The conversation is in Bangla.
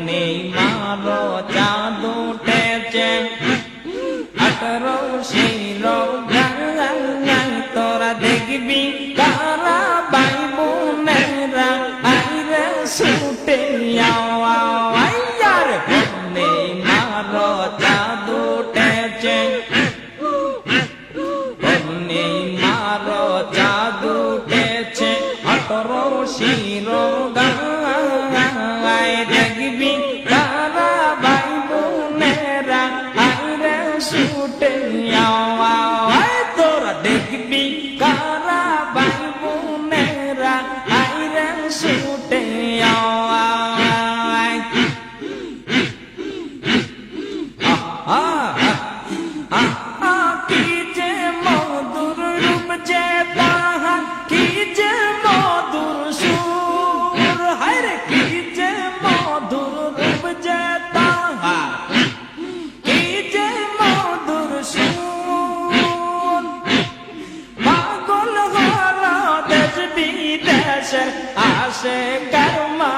পূর্ণিমার চাঁদ উঠেছে 18 শির গায় তোরা দেখবি তারা ভাই বোনেরা আইরে ছুটে আওয়ার পূর্ণিমার চাঁদ উঠেছে পূর্ণিমার চাঁদ উঠেছে 18 শির গায় দেখবি তারা ভাই বোনেরা আইরে ছুটে আওয়ার তোরা দেখবি কারা ভাই বোনেরা আইরে ছুটে আওয়ার কি যে মধুর রূপ যে তাহার কি যে মধুর সুর হায়রে কি যে মধুর রূপ যে তাহার কি যে মধুর সুর পাগল হলো দেশ বিদেশে আসে কর্মা